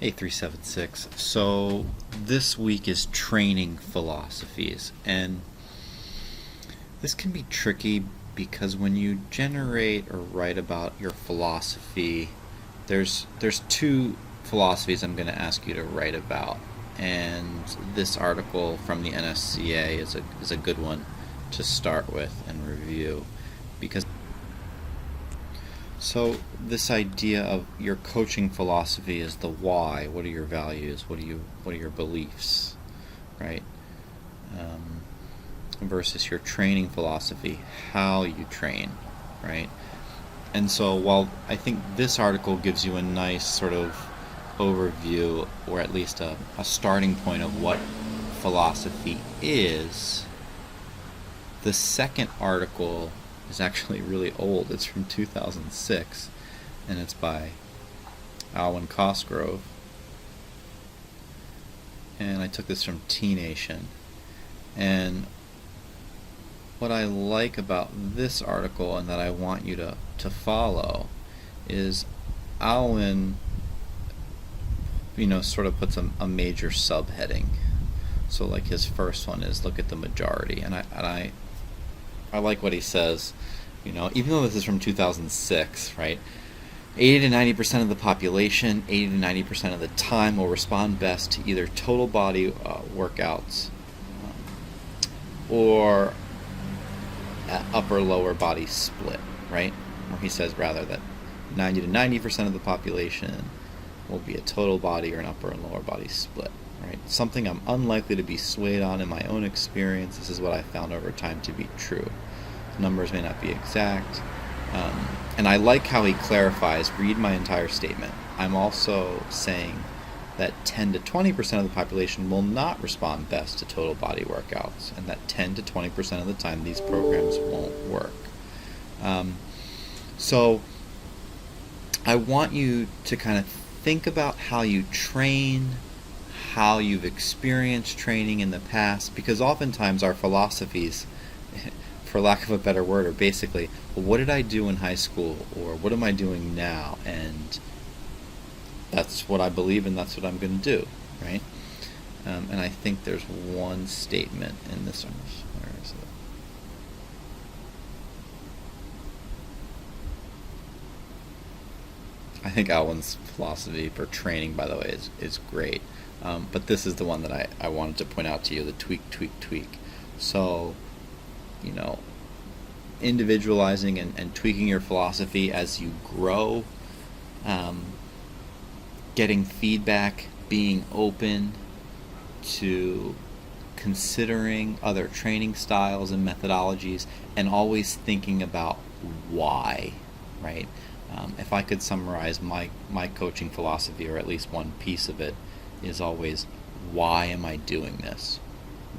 Hey, 376. So this week is training philosophies, and this can be tricky because when you generate or write about your philosophy, there's two philosophies I'm going to ask you to write about, and this article from the NSCA is a good one to start with and review, because so this idea of your coaching philosophy is the why. What are your values? What are your beliefs, right? Versus your training philosophy, how you train, right? And so while I think this article gives you a nice sort of overview, or at least a starting point of what philosophy is, the second article is actually really old. It's from 2006, and it's by Alwyn Cosgrove. And I took this from T-Nation. And what I like about this article, and that I want you to follow, is Alwyn, sort of puts a major subheading. So like his first one is look at the majority, and I like what he says. Even though this is from 2006, right? 80 to 90% of the population, 80 to 90% of the time, will respond best to either total body workouts or upper-lower body split, right? Or he says rather that 90 to 90% of the population will be a total body or an upper and lower body split, right? Something I'm unlikely to be swayed on in my own experience. This is what I found over time to be true. Numbers may not be exact. And I like how he clarifies, read my entire statement. I'm also saying that 10 to 20% of the population will not respond best to total body workouts, and that 10 to 20% of the time these programs won't work. So I want you to kind of think about how you train, how you've experienced training in the past, because oftentimes our philosophies, for lack of a better word, are basically, well, what did I do in high school, or what am I doing now? And that's what I believe, and that's what I'm going to do, right? And I think there's one statement in this one. Where is it? I think Alwyn's philosophy for training, by the way, is great. But this is the one that I wanted to point out to you, the tweak. So, individualizing and tweaking your philosophy as you grow, getting feedback, being open to considering other training styles and methodologies, and always thinking about why, right? If I could summarize my coaching philosophy, or at least one piece of it, is always, why am I doing this?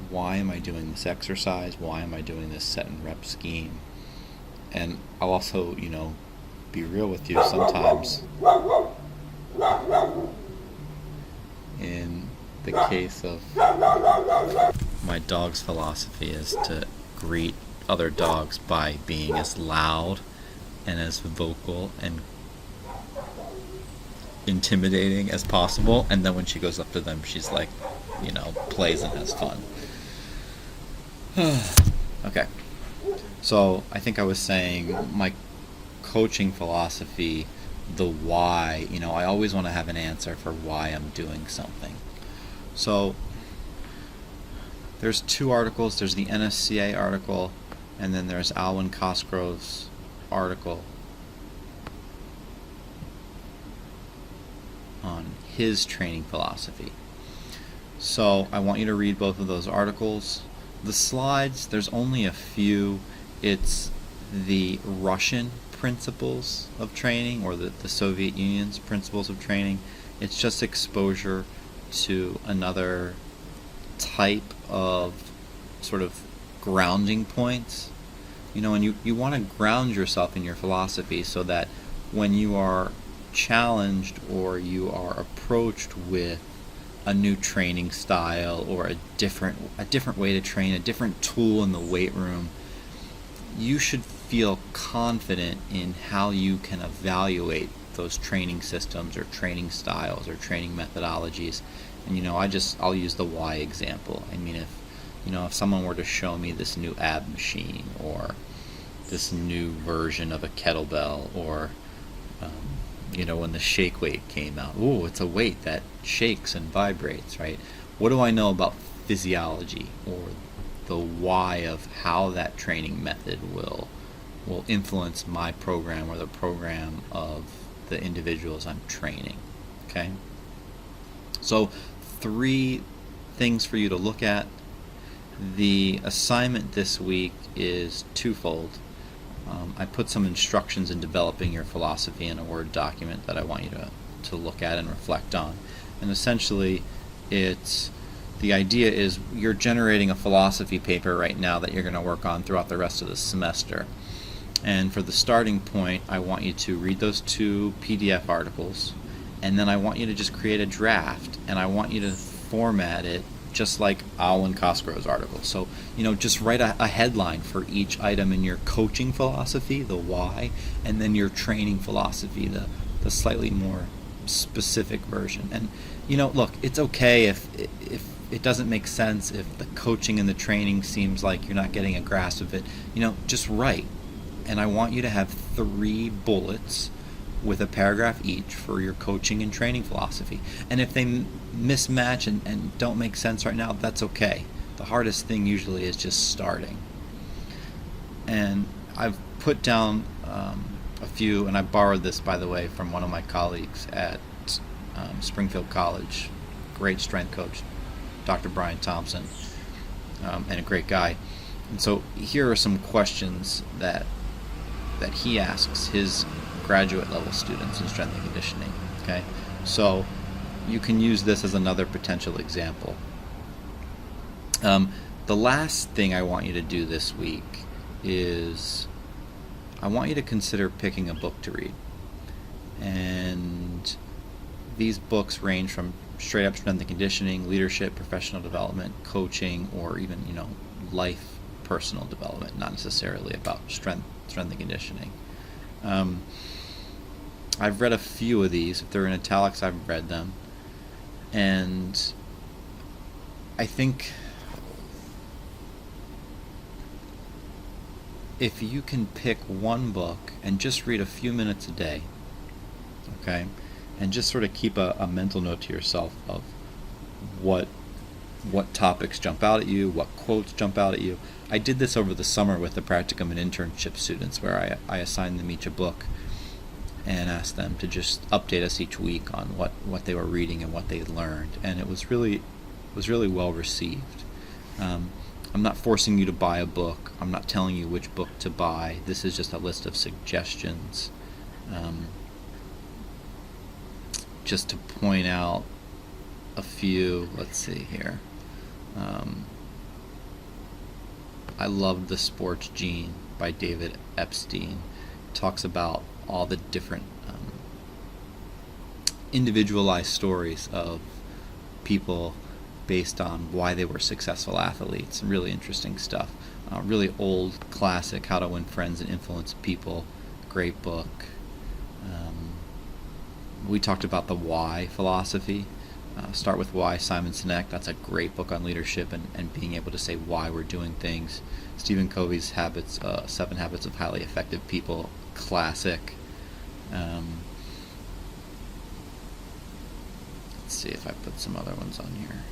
Why am I doing this exercise? Why am I doing this set and rep scheme? And I'll also, be real with you, sometimes in the case of my dog's philosophy is to greet other dogs by being as loud and as vocal and intimidating as possible, and then when she goes up to them, she's like, plays and has fun. Okay, so I think I was saying my coaching philosophy, the why, I always want to have an answer for why I'm doing something. So there's two articles. There's the NSCA article, and then there's Alwyn Cosgrove's article on his training philosophy. So I want you to read both of those articles. The slides, there's only a few. It's the Russian principles of training, or the Soviet Union's principles of training. It's just exposure to another type of sort of grounding points. And you want to ground yourself in your philosophy so that when you are challenged or you are approached with a new training style or a different way to train, a different tool in the weight room, you should feel confident in how you can evaluate those training systems or training styles or training methodologies. And I'll use the why example. I mean, if someone were to show me this new ab machine or this new version of a kettlebell, or when the shake weight came out, it's a weight that shakes and vibrates, right? What do I know about physiology or the why of how that training method will influence my program or the program of the individuals I'm training? Okay, so 3 things for you to look at. The assignment this week is twofold. I put some instructions in developing your philosophy in a Word document that I want you to look at and reflect on. And essentially, the idea is you're generating a philosophy paper right now that you're going to work on throughout the rest of the semester. And for the starting point, I want you to read those 2 PDF articles, and then I want you to just create a draft, and I want you to format it just like Alwyn Cosgrove's article. So, just write a headline for each item in your coaching philosophy, the why, and then your training philosophy, the slightly more specific version. And, look, it's okay if it doesn't make sense, if the coaching and the training seems like you're not getting a grasp of it, just write. And I want you to have 3 bullets with a paragraph each for your coaching and training philosophy. And if they mismatch and don't make sense right now, that's okay. The hardest thing usually is just starting. And I've put down a few, and I borrowed this, by the way, from one of my colleagues at Springfield College, great strength coach, Dr. Brian Thompson, and a great guy. And so here are some questions that he asks his graduate level students in strength and conditioning. Okay, so you can use this as another potential example. The last thing I want you to do this week is I want you to consider picking a book to read. And these books range from straight up strength and conditioning, leadership, professional development, coaching, or even life, personal development, not necessarily about strength and conditioning. I've read a few of these. If they're in italics, I've read them. And I think if you can pick one book and just read a few minutes a day, okay, and just sort of keep a mental note to yourself of what topics jump out at you, what quotes jump out at you. I did this over the summer with the practicum and internship students, where I assigned them each a book and asked them to just update us each week on what they were reading and what they learned. And it was really well received. I'm not forcing you to buy a book. I'm not telling you which book to buy. This is just a list of suggestions, just to point out a few. Let's see here. I love The Sports Gene by David Epstein. It talks about all the different individualized stories of people based on why they were successful athletes. Really interesting stuff. Really old classic, How to Win Friends and Influence People. Great book. We talked about the why philosophy. Start with Why, Simon Sinek. That's a great book on leadership and being able to say why we're doing things. Stephen Covey's 7 Habits of Highly Effective People. Classic. Let's see if I put some other ones on here.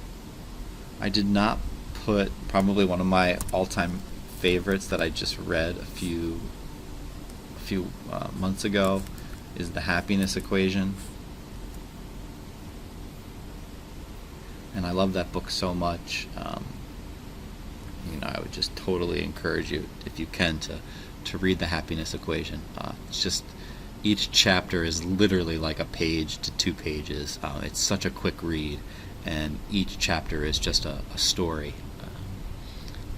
I did not put probably one of my all-time favorites that I just read a few months ago is The Happiness Equation. And I love that book so much. I would just totally encourage you, if you can, to read The Happiness Equation. It's just, each chapter is literally like a page to 2 pages. It's such a quick read, and each chapter is just a story,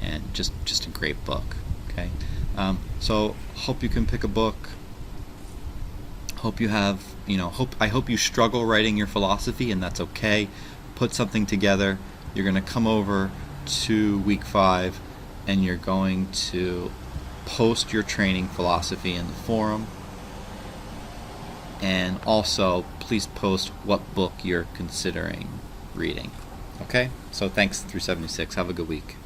and just a great book. Okay, so hope you can pick a book. Hope you have, I hope you struggle writing your philosophy, and that's okay. Put something together. You're going to come over to week 5, and you're going to post your training philosophy in the forum, and also please post what book you're considering reading. Okay? So thanks through 76. Have a good week.